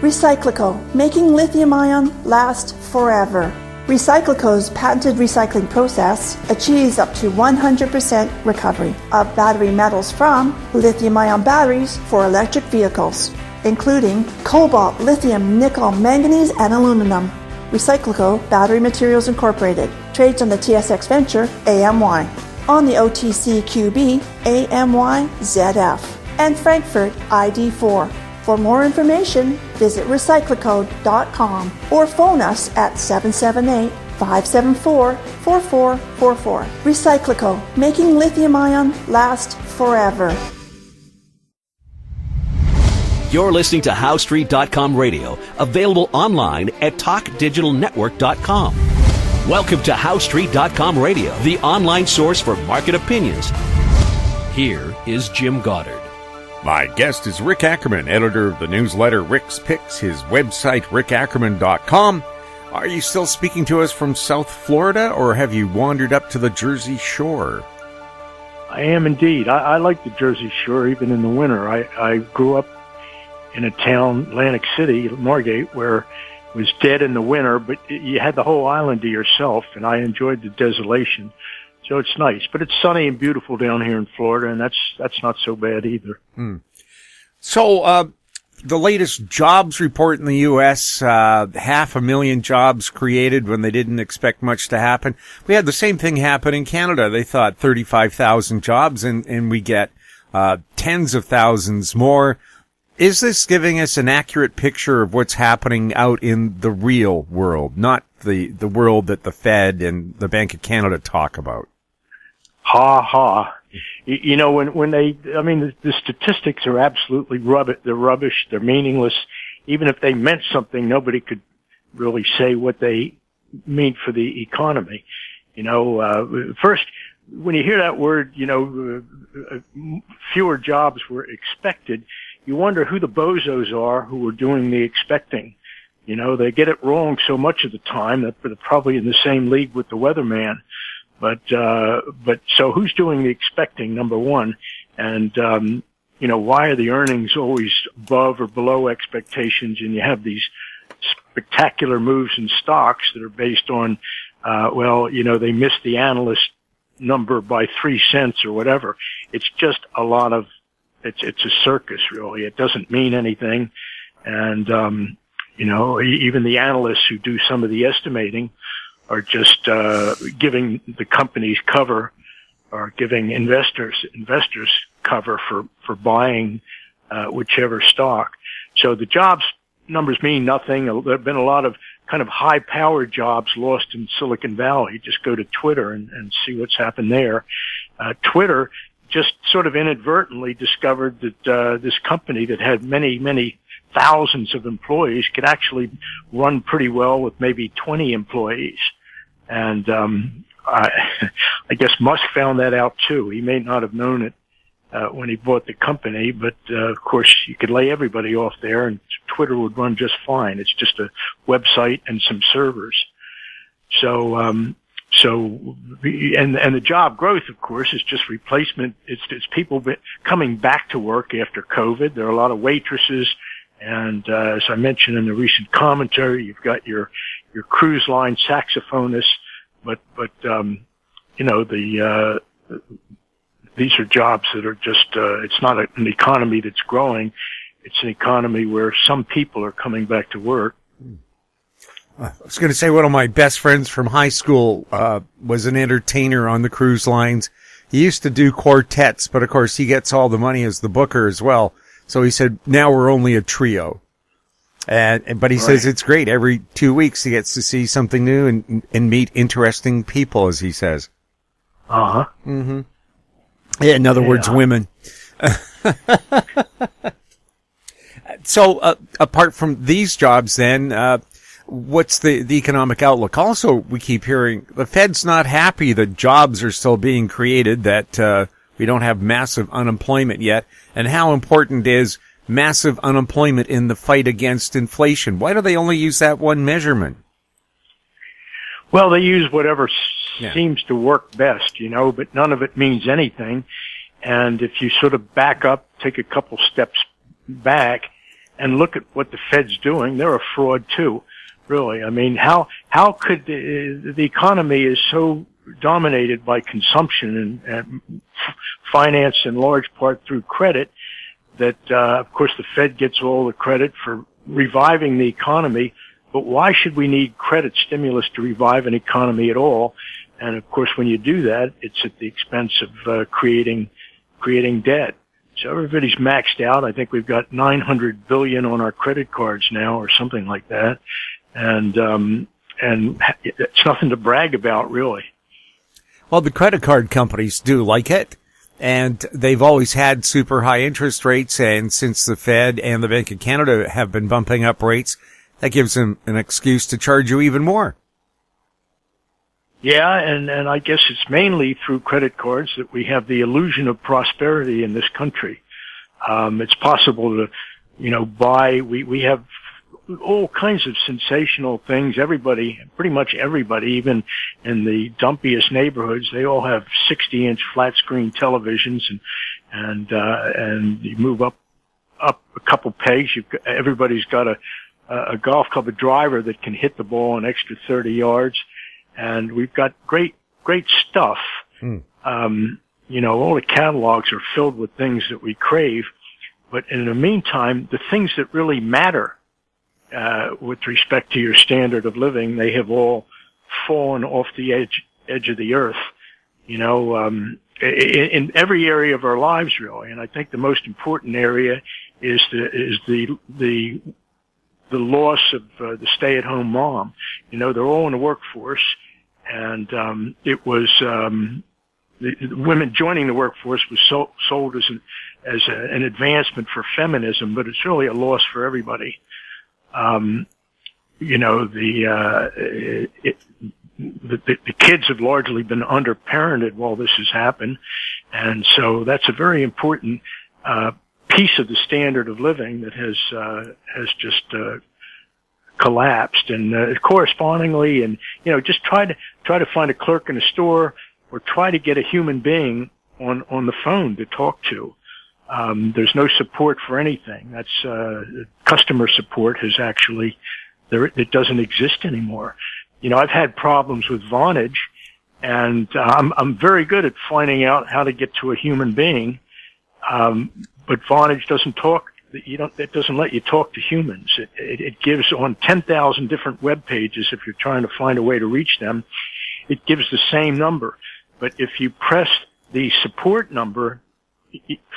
Recyclico, making lithium-ion last forever. Recyclico's patented recycling process achieves up to 100% recovery of battery metals from lithium-ion batteries for electric vehicles, including cobalt, lithium, nickel, manganese, and aluminum. Recyclico Battery Materials Incorporated trades on the TSX Venture AMY, on the OTCQB AMYZF, and Frankfurt ID4. For more information, visit recyclico.com or phone us at 778-574-4444. Recyclico, making lithium-ion last forever. You're listening to HowStreet.com radio, available online at TalkDigitalNetwork.com. Welcome to HowStreet.com radio, the online source for market opinions. Here is Jim Goddard. My guest is Rick Ackerman, editor of the newsletter Rick's Picks, his website, rickackerman.com. Are you still speaking to us from South Florida, or have you wandered up to the Jersey Shore? I am indeed. I like the Jersey Shore even in the winter. I grew up in a town, Atlantic City, Margate, where it was dead in the winter, but you had the whole island to yourself, and I enjoyed the desolation. So it's nice, but it's sunny and beautiful down here in Florida, and that's not so bad either. So, the latest jobs report in the U.S., 500,000 jobs created when they didn't expect much to happen. We had the same thing happen in Canada. They thought 35,000 jobs, and we get tens of thousands more. Is this giving us an accurate picture of what's happening out in the real world, not the world that the Fed and the Bank of Canada talk about? Ha ha. You know, the statistics are absolutely rubbish. They're rubbish. They're meaningless. Even if they meant something, nobody could really say what they mean for the economy. You know, first, when you hear that word, you know, fewer jobs were expected, you wonder who the bozos are who are doing the expecting. You know, they get it wrong so much of the time that they're probably in the same league with the weatherman. But so who's doing the expecting, number one? And, you know, why are the earnings always above or below expectations? And you have these spectacular moves in stocks that are based on, well, you know, they missed the analyst number by 3 cents or whatever. It's just a lot of, it's a circus, really. It doesn't mean anything. And, you know, even the analysts who do some of the estimating are just giving the companies cover, or giving investors cover for buying whichever stock. So the jobs numbers mean nothing. There have been a lot of kind of high-powered jobs lost in Silicon Valley. Just go to Twitter and see what's happened there. Twitter just sort of inadvertently discovered that this company that had many thousands of employees could actually run pretty well with maybe 20 employees. And I guess Musk found that out too. He may not have known it when he bought the company, but of course you could lay everybody off there and Twitter would run just fine. It's just a website and some servers. So and the job growth, of course, is just replacement. It's people coming back to work after COVID. There are a lot of waitresses. And, as I mentioned in the recent commentary, you've got your cruise line saxophonists, but, you know, these are jobs that are just, it's not an economy that's growing. It's an economy where some people are coming back to work. I was going to say one of my best friends from high school, was an entertainer on the cruise lines. He used to do quartets, but of course he gets all the money as the booker as well. So he said, now we're only a trio. But he says it's great. Every 2 weeks he gets to see something new and meet interesting people, as he says. Uh-huh. Mm-hmm. Yeah, in other words, women. So, apart from these jobs then, what's the economic outlook? Also, we keep hearing the Fed's not happy that jobs are still being created, that, we don't have massive unemployment yet. And how important is massive unemployment in the fight against inflation? Why do they only use that one measurement? Well, they use whatever seems to work best, you know, but none of it means anything. And if you sort of back up, take a couple steps back, and look at what the Fed's doing. They're a fraud too, really. I mean, how could the economy is so dominated by consumption and financed in large part through credit that, of course, the Fed gets all the credit for reviving the economy. But why should we need credit stimulus to revive an economy at all? And of course, when you do that, it's at the expense of creating debt. So everybody's maxed out. I think we've got $900 billion on our credit cards now, or something like that, and it's nothing to brag about, really. Well, the credit card companies do like it, and they've always had super high interest rates. And since the Fed and the Bank of Canada have been bumping up rates, that gives them an excuse to charge you even more. Yeah, and I guess it's mainly through credit cards that we have the illusion of prosperity in this country. It's possible to, buy, we have all kinds of sensational things. Everybody, pretty much everybody, even in the dumpiest neighborhoods, they all have 60-inch flat screen televisions, and you move up a couple pegs, everybody's got a golf club, a driver that can hit the ball an extra 30 yards. And we've got great stuff. All the catalogs are filled with things that we crave. But in the meantime, the things that really matter, with respect to your standard of living, they have all fallen off the edge of the earth, in every area of our lives, really. And I think the most important area is the loss of the stay-at-home mom. They're all in the workforce, and it was the women joining the workforce was sold as an advancement for feminism, but it's really a loss for everybody. The kids have largely been underparented while this has happened, and so that's a very important piece of the standard of living that has just collapsed. And correspondingly, and just try to find a clerk in a store, or try to get a human being on the phone to talk to. There's no support for anything. That's customer support has actually it doesn't exist anymore. I've had problems with Vonage, and I'm very good at finding out how to get to a human being. But Vonage doesn't talk. It doesn't let you talk to humans. It gives on 10,000 different web pages. If you're trying to find a way to reach them, it gives the same number. But if you press the support number,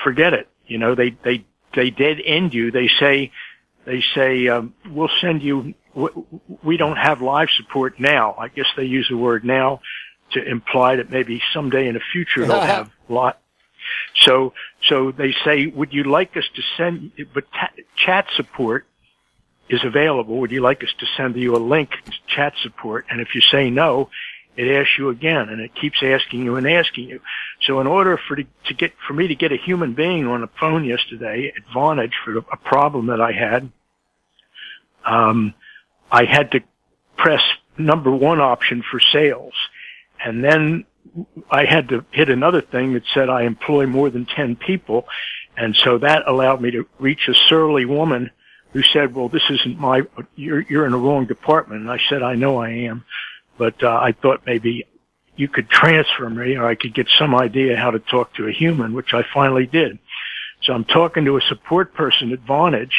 forget it. They dead end you. They say, we'll send you. We don't have live support now. I guess they use the word now to imply that maybe someday in the future they'll have live. So they say, would you like us to send, but chat support is available. Would you like us to send you a link to chat support? And if you say no, it asks you again, and it keeps asking you and asking you. So in order for me to get a human being on the phone yesterday at Vonage for a problem that I had to press number one option for sales. And then I had to hit another thing that said I employ more than 10 people. And so that allowed me to reach a surly woman who said, well, this isn't you're in the wrong department. And I said, I know I am, but I thought maybe you could transfer me, or I could get some idea how to talk to a human, which I finally did. So I'm talking to a support person at Vonage,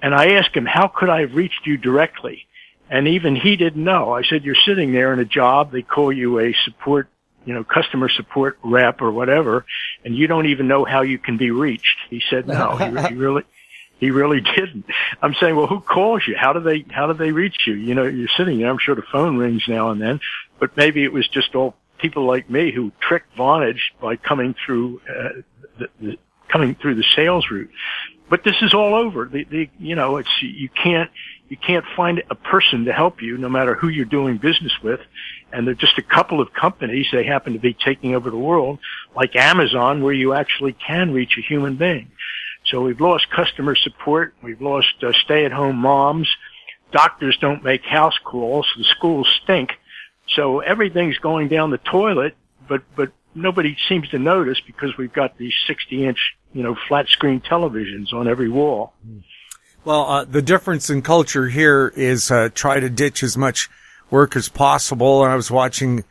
and I asked him, how could I have reached you directly? And even he didn't know. I said, you're sitting there in a job. They call you a support, customer support rep or whatever, and you don't even know how you can be reached. He said, no, he really didn't. I'm saying, well, who calls you? How do they reach you? You're sitting there. I'm sure the phone rings now and then, but maybe it was just all people like me who tricked Vonage by coming through the sales route. But this is all over. You can't find a person to help you, no matter who you're doing business with. And there are just a couple of companies, they happen to be taking over the world, like Amazon, where you actually can reach a human being. So we've lost customer support. We've lost stay-at-home moms. Doctors don't make house calls. The schools stink. So everything's going down the toilet, but nobody seems to notice because we've got these 60-inch, flat screen televisions on every wall. Well, the difference in culture here is try to ditch as much work as possible. And I was watching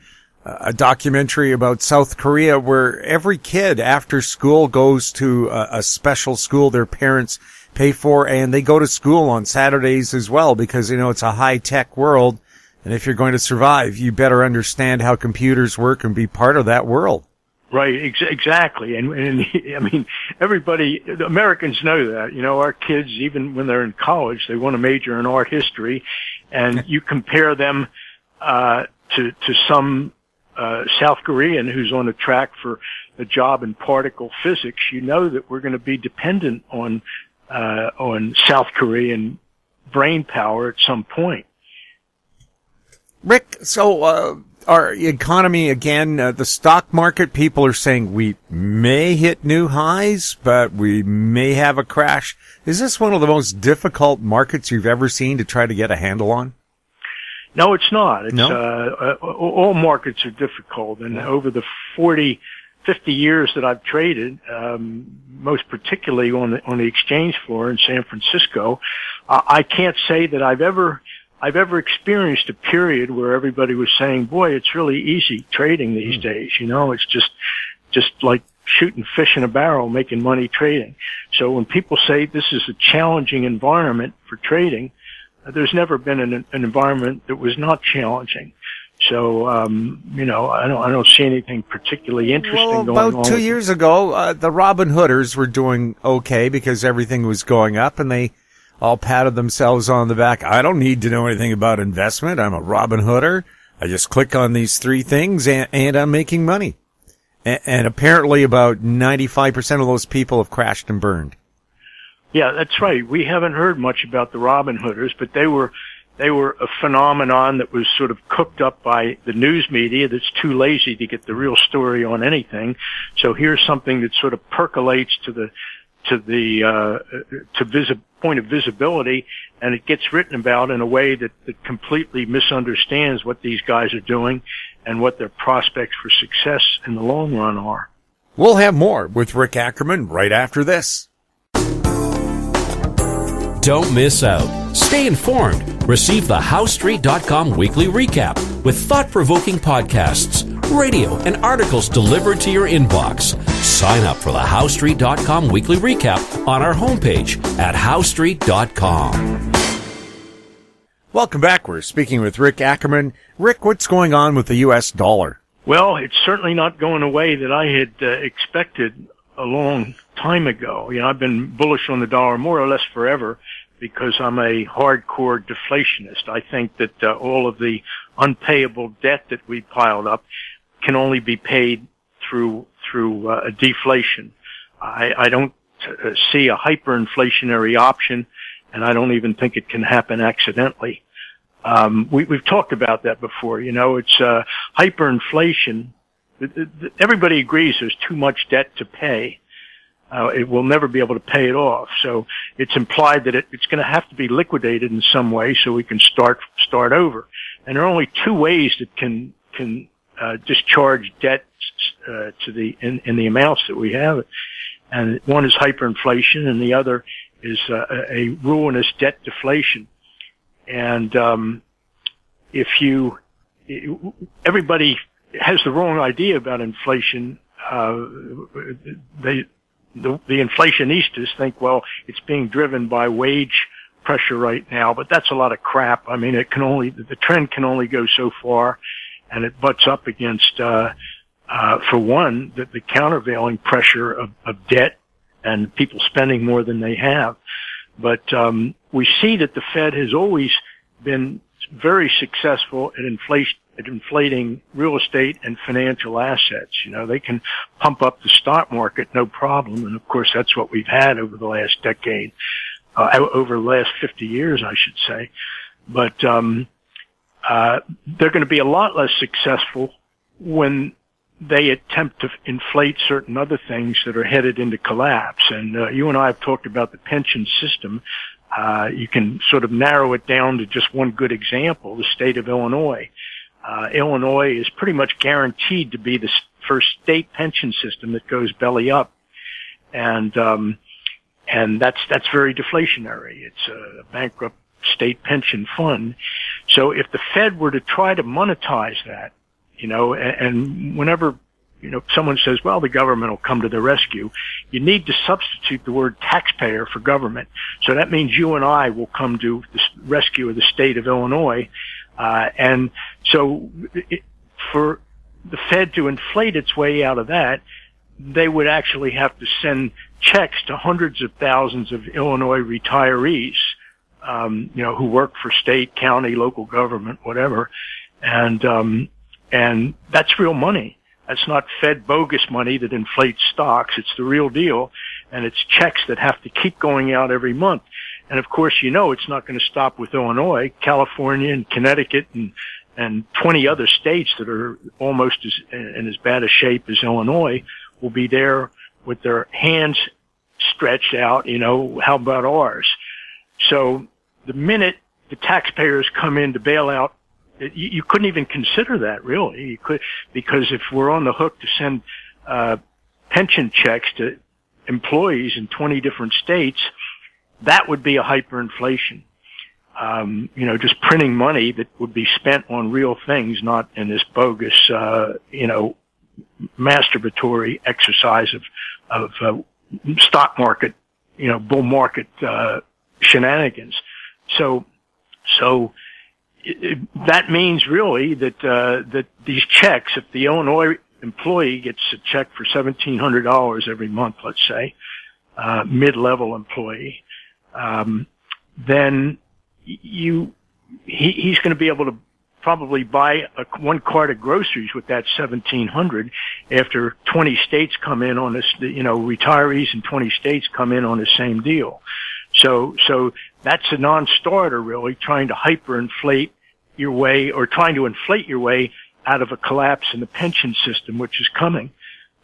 a documentary about South Korea where every kid after school goes to a special school their parents pay for, and they go to school on Saturdays as well because, it's a high-tech world. And if you're going to survive, you better understand how computers work and be part of that world. Right, exactly. And I mean, the Americans know that. Our kids, even when they're in college, they want to major in art history. And you compare them to some South Korean who's on a track for a job in particle physics, that we're going to be dependent on South Korean brain power at some point. Rick, so our economy, again, the stock market, people are saying we may hit new highs, but we may have a crash. Is this one of the most difficult markets you've ever seen to try to get a handle on? No, it's not. It's, no? All markets are difficult, and over the 40, 50 years that I've traded, most particularly on the exchange floor in San Francisco, I can't say that I've ever experienced a period where everybody was saying, boy, it's really easy trading these days. It's just like shooting fish in a barrel, making money trading. So when people say this is a challenging environment for trading, there's never been an environment that was not challenging. So, I don't see anything particularly interesting going on. About 2 years ago, the Robin Hooders were doing okay because everything was going up, and they all patted themselves on the back. I don't need to know anything about investment. I'm a Robin Hooder. I just click on these three things and I'm making money. And apparently about 95% of those people have crashed and burned. Yeah, that's right. We haven't heard much about the Robin Hooders, but they were a phenomenon that was sort of cooked up by the news media that's too lazy to get the real story on anything. So here's something that sort of percolates to point of visibility, and it gets written about in a way that completely misunderstands what these guys are doing and what their prospects for success in the long run are. We'll have more with Rick Ackerman right after this. Don't miss out. Stay informed. Receive the HowStreet.com weekly recap with thought-provoking podcasts, radio, and articles delivered to your inbox. Sign up for the HowStreet.com weekly recap on our homepage at HowStreet.com. Welcome back. We're speaking with Rick Ackerman. Rick, what's going on with the U.S. dollar? Well, it's certainly not going away that I had expected a long time ago. I've been bullish on the dollar more or less forever because I'm a hardcore deflationist. I think that all of the unpayable debt that we piled up can only be paid through a deflation. I don't see a hyperinflationary option, and I don't even think it can happen accidentally. We've talked about that before. It's hyperinflation. Everybody agrees there's too much debt to pay. It will never be able to pay it off. So it's implied that it's going to have to be liquidated in some way so we can start over. And there are only two ways that can discharge debt in the amounts that we have. And one is hyperinflation, and the other is a ruinous debt deflation. And everybody has the wrong idea about inflation. The inflationistas think, well, it's being driven by wage pressure right now, but that's a lot of crap. I mean, the trend can only go so far, and it butts up against, for one, the countervailing pressure of debt and people spending more than they have. But we see that the Fed has always been very successful at inflating real estate and financial assets. They can pump up the stock market, no problem. And of course, that's what we've had over the last decade, over the last 50 years, I should say. But, they're going to be a lot less successful when they attempt to inflate certain other things that are headed into collapse. And, you and I have talked about the pension system. You can sort of narrow it down to just one good example, the state of Illinois. Illinois is pretty much guaranteed to be the first state pension system that goes belly up. And And that's very deflationary. It's a bankrupt state pension fund. So if the Fed were to try to monetize that, and whenever, someone says, well, the government will come to the rescue, you need to substitute the word taxpayer for government. So that means you and I will come to the rescue of the state of Illinois. And so for the Fed to inflate its way out of that, they would actually have to send checks to hundreds of thousands of Illinois retirees, who work for state, county, local government, whatever. And that's real money. That's not Fed bogus money that inflates stocks. It's the real deal. And it's checks that have to keep going out every month. And of course, it's not going to stop with Illinois, California and Connecticut and 20 other states that are almost in as bad a shape as Illinois will be there with their hands stretched out, how about ours? So the minute the taxpayers come in to bail out, you couldn't even consider that really. You could, because if we're on the hook to send, pension checks to employees in 20 different states, that would be a hyperinflation. Just printing money that would be spent on real things, not in this bogus, masturbatory exercise of stock market, bull market, shenanigans. So that means really that these checks, if the Illinois employee gets a check for $1,700 every month, let's say, mid-level employee, then he's going to be able to probably buy one cart of groceries with that $1,700 after 20 states come in on this, retirees in 20 states come in on the same deal. So that's a non-starter really, trying to hyperinflate your way or trying to inflate your way out of a collapse in the pension system, which is coming.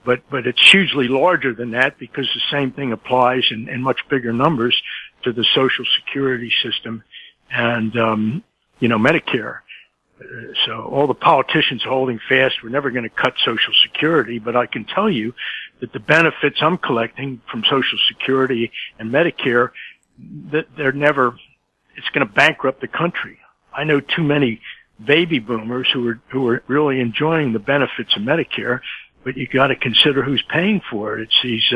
But it's hugely larger than that because the same thing applies in much bigger numbers to the Social Security system and, Medicare. So all the politicians are holding fast. We're never going to cut Social Security, but I can tell you that the benefits I'm collecting from Social Security and Medicare, that it's going to bankrupt the country. I know too many baby boomers who are really enjoying the benefits of Medicare, but you got to consider who's paying for it. It's these,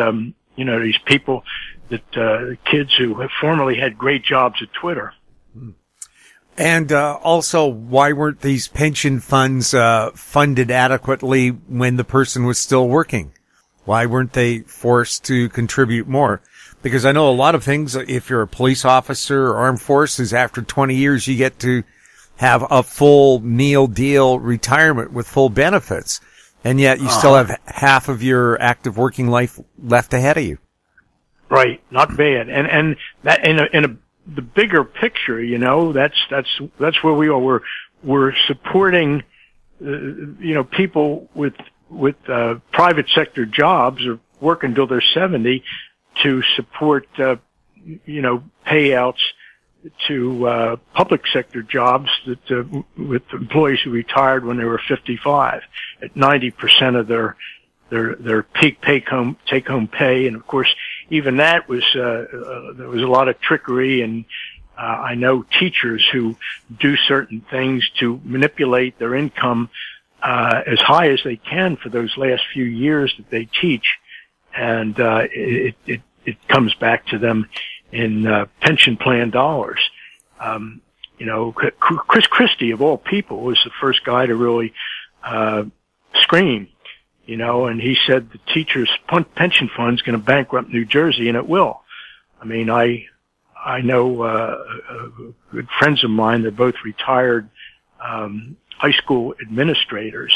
these people that, kids who have formerly had great jobs at Twitter. And also, why weren't these pension funds funded adequately when the person was still working? Why weren't they forced to contribute more? Because I know a lot of things, if you're a police officer or armed forces, after 20 years, you get to have a full meal deal retirement with full benefits. And yet you still have half of your active working life left ahead of you. Right. Not bad. And that the bigger picture, that's where we are. We're supporting, people with private sector jobs or work until they're 70 to support, payouts to, public sector jobs that, with employees who retired when they were 55 at 90% of their peak take home pay. And of course, even that was, there was a lot of trickery and, I know teachers who do certain things to manipulate their income, as high as they can for those last few years that they teach. And, it comes back to them in, pension plan dollars. Chris Christie of all people was the first guy to really, scream. And he said the teachers' pension fund's going to bankrupt New Jersey, and it will. I mean, I know good friends of mine. They're both retired high school administrators,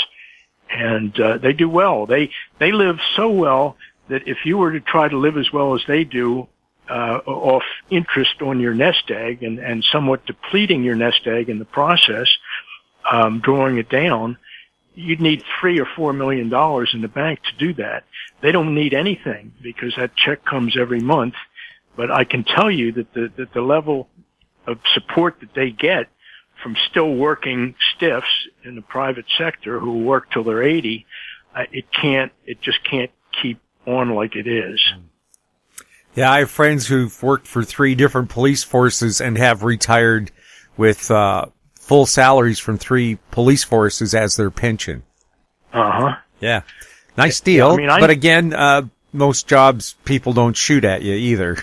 and they do well. They live so well that if you were to try to live as well as they do off interest on your nest egg and somewhat depleting your nest egg in the process, drawing it down, you'd need $3 or $4 million in the bank to do that. They don't need anything because that check comes every month. But I can tell you that the level of support that they get from still working stiffs in the private sector who work till they're 80, it just can't keep on like it is. Yeah, I have friends who've worked for 3 different police forces and have retired with full salaries from 3 police forces as their pension. Uh-huh. Yeah. Nice deal. Yeah, but again, most jobs, people don't shoot at you either.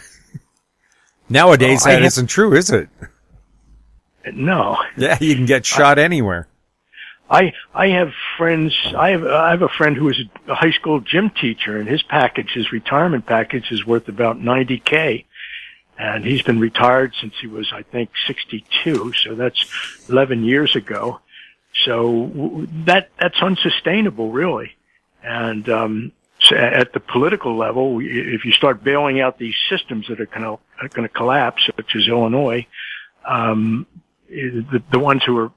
Nowadays, that isn't true, is it? No. Yeah, you can get shot anywhere. I have friends. I have a friend who is a high school gym teacher, and his retirement package is worth about $90K, and he's been retired since he was, I think, 62. So that's 11 years ago. So that's unsustainable, really. And so at the political level, if you start bailing out these systems that are going to collapse, such as Illinois, the ones who are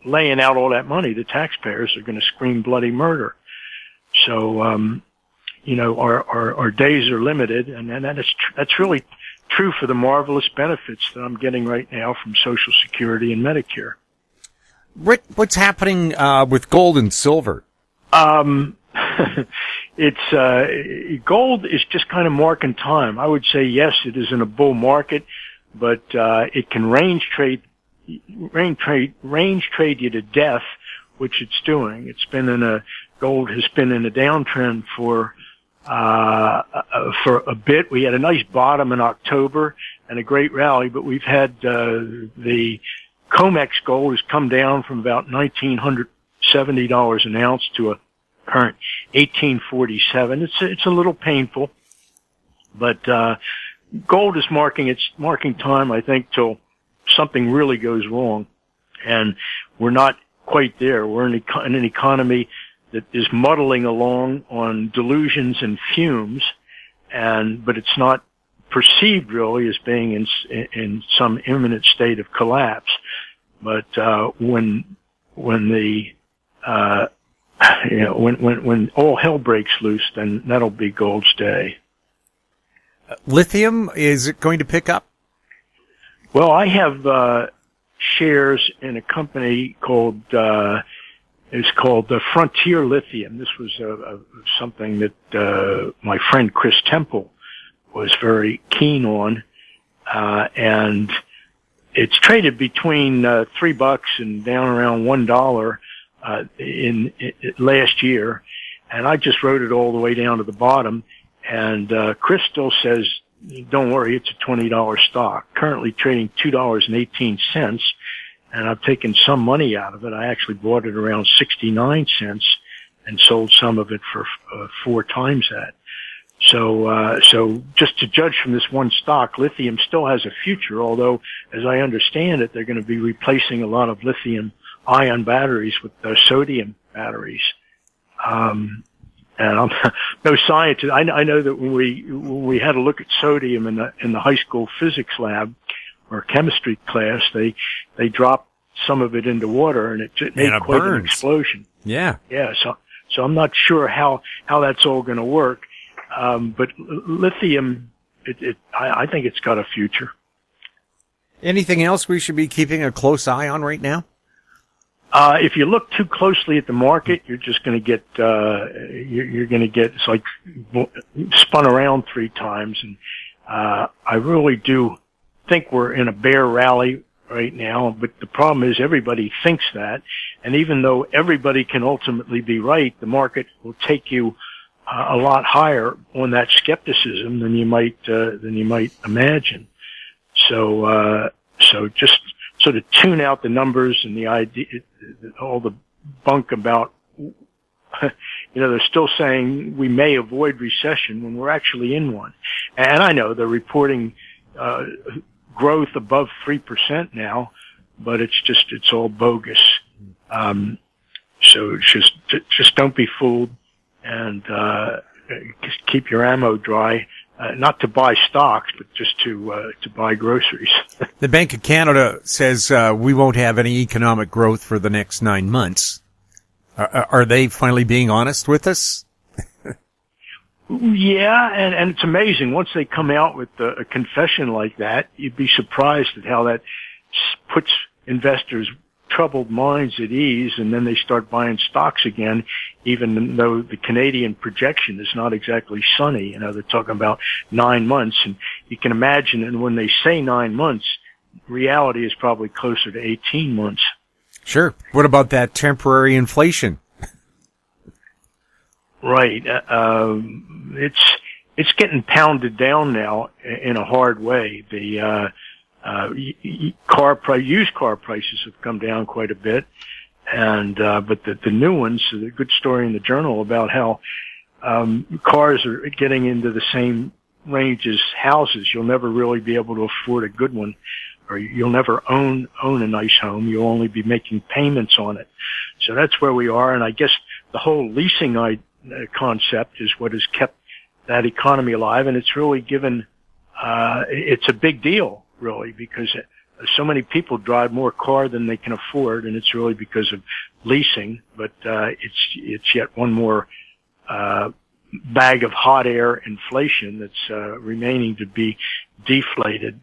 laying out all that money, the taxpayers, are going to scream bloody murder. So, our days are limited, and that's really true for the marvelous benefits that I'm getting right now from Social Security and Medicare. What's happening with gold and silver? It's gold is just kind of marking time. I would say yes, it is in a bull market, but it can range trade you to death, which it's doing. Gold has been in a downtrend for a bit. We had a nice bottom in October and a great rally, but we've had the COMEX gold has come down from about $1,970 an ounce to a current $1,847. It's a little painful, but gold is marking time, I think, till something really goes wrong, and we're not quite there. We're in an economy that is muddling along on delusions and fumes, but it's not perceived really as being in some imminent state of collapse. But when all hell breaks loose, then that'll be gold's day. Lithium, is it going to pick up? Well, I have shares in a company called Frontier Lithium. This was something that my friend Chris Temple was very keen on, and it's traded between $3 and down around $1 in last year, and I just wrote it all the way down to the bottom. And Chris still says, don't worry, it's a $20 stock. Currently trading $2.18, and I've taken some money out of it. I actually bought it around 69 cents and sold some of it for 4 times that. So just to judge from this one stock, lithium still has a future, although, as I understand it, they're going to be replacing a lot of lithium-ion batteries with sodium batteries. And I'm no scientist. I know that when we had a look at sodium in the high school physics lab or chemistry class, they dropped some of it into water, and it made quite an explosion. Yeah. Yeah. So I'm not sure how that's all going to work. But lithium, I think it's got a future. Anything else we should be keeping a close eye on right now? If you look too closely at the market, you're just going to get, it's like spun around 3 times. And, I really do think we're in a bear rally right now, but the problem is everybody thinks that. And even though everybody can ultimately be right, the market will take you a lot higher on that skepticism than you might imagine. So just sort of tune out the numbers and the idea, all the bunk about, they're still saying we may avoid recession when we're actually in one. And I know they're reporting, growth above 3% now, but it's all bogus. So just don't be fooled, and just keep your ammo dry. Not to buy stocks, but just to buy groceries. The Bank of Canada says we won't have any economic growth for the next 9 months. Are they finally being honest with us? Yeah, and it's amazing. Once they come out with a confession like that, you'd be surprised at how that puts investors' troubled minds at ease, and then they start buying stocks again, even though the Canadian projection is not exactly sunny. They're talking about 9 months, and you can imagine, and when they say 9 months, reality is probably closer to 18 months. Sure. What about that temporary inflation? Right. It's getting pounded down now in a hard way. The used car prices have come down quite a bit, and but the new ones, the good story in the Journal about how cars are getting into the same range as houses. You'll never really be able to afford a good one, or you'll never own a nice home. You'll only be making payments on it. So that's where we are, and I guess the whole leasing concept is what has kept that economy alive, and it's really given it's a big deal, really, because so many people drive more car than they can afford, and it's really because of leasing. But it's yet one more bag of hot air inflation that's remaining to be deflated.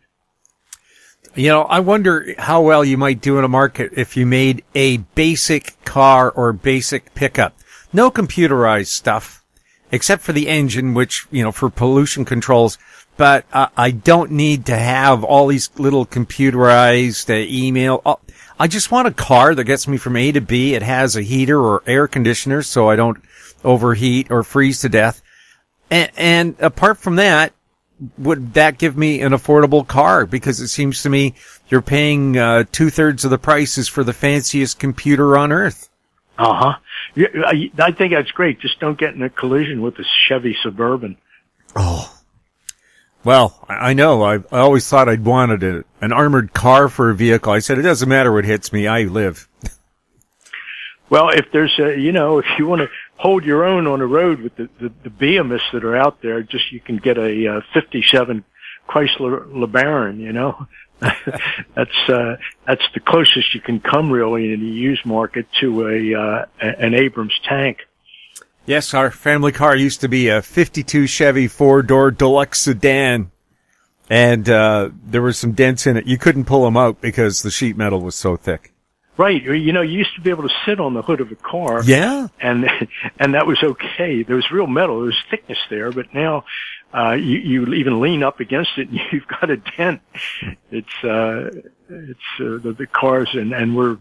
I wonder how well you might do in a market if you made a basic car or basic pickup. No computerized stuff, except for the engine, which, for pollution controls. But I don't need to have all these little computerized email. I just want a car that gets me from A to B. It has a heater or air conditioner so I don't overheat or freeze to death. And apart from that, would that give me an affordable car? Because it seems to me you're paying 2/3 of the prices for the fanciest computer on earth. Uh-huh. Yeah, I think that's great. Just don't get in a collision with the Chevy Suburban. Oh. Well, I know. I always thought I'd wanted an armored car for a vehicle. I said, it doesn't matter what hits me. I live. Well, if there's if you want to hold your own on the road with the behemoths that are out there, you can get a 57 Chrysler LeBaron, That's the closest you can come really in the used market to an Abrams tank. Yes, our family car used to be a 52 Chevy 4-door deluxe sedan, and there were some dents in it. You couldn't pull them out because the sheet metal was so thick. Right. You used to be able to sit on the hood of a car. Yeah. And that was okay. There was real metal. There was thickness there, but now you even lean up against it and you've got a dent. It's the cars, and we're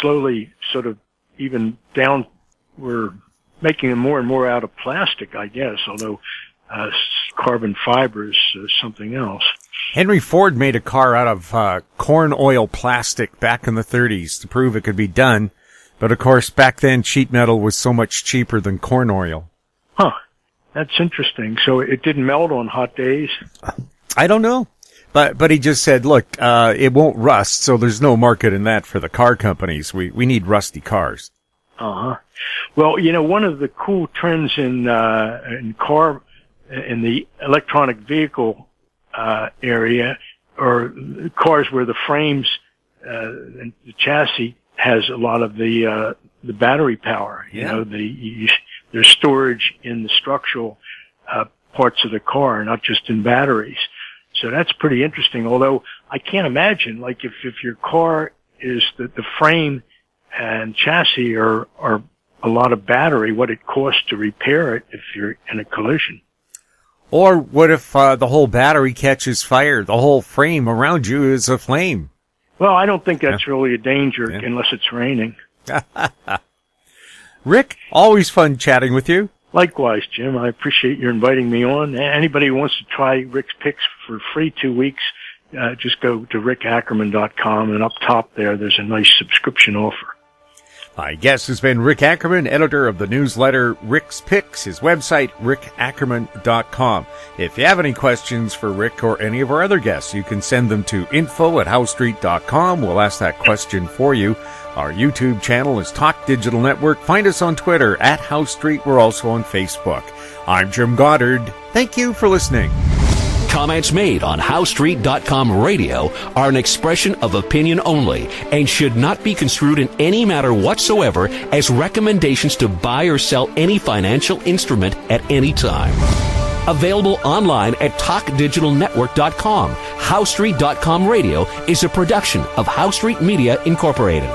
slowly sort of even down. We're making them more and more out of plastic, I guess, although carbon fiber is something else. Henry Ford made a car out of corn oil plastic back in the 30s to prove it could be done. But, of course, back then sheet metal was so much cheaper than corn oil. Huh. That's interesting. So it didn't melt on hot days? I don't know. But he just said, look, it won't rust, so there's no market in that for the car companies. We need rusty cars. Uh-huh. Well, one of the cool trends in the electronic vehicle area, or cars where the frames and the chassis has a lot of the battery power. Yeah. There's storage in the structural parts of the car, not just in batteries. So that's pretty interesting. Although I can't imagine, like if your car is the frame and chassis are a lot of battery, what it costs to repair it if you're in a collision. Or what if the whole battery catches fire? The whole frame around you is aflame. Well, I don't think that's really a danger unless it's raining. Rick, always fun chatting with you. Likewise, Jim. I appreciate you inviting me on. Anybody who wants to try Rick's Picks for free 2 weeks, just go to rickackerman.com, and up top there's a nice subscription offer. My guest has been Rick Ackerman, editor of the newsletter Rick's Picks, his website, rickackerman.com. If you have any questions for Rick or any of our other guests, you can send them to info@howstreet.com. We'll ask that question for you. Our YouTube channel is Talk Digital Network. Find us on Twitter @HowStreet. We're also on Facebook. I'm Jim Goddard. Thank you for listening. Comments made on HowStreet.com radio are an expression of opinion only and should not be construed in any matter whatsoever as recommendations to buy or sell any financial instrument at any time. Available online at TalkDigitalNetwork.com. HowStreet.com radio is a production of HowStreet Media Incorporated.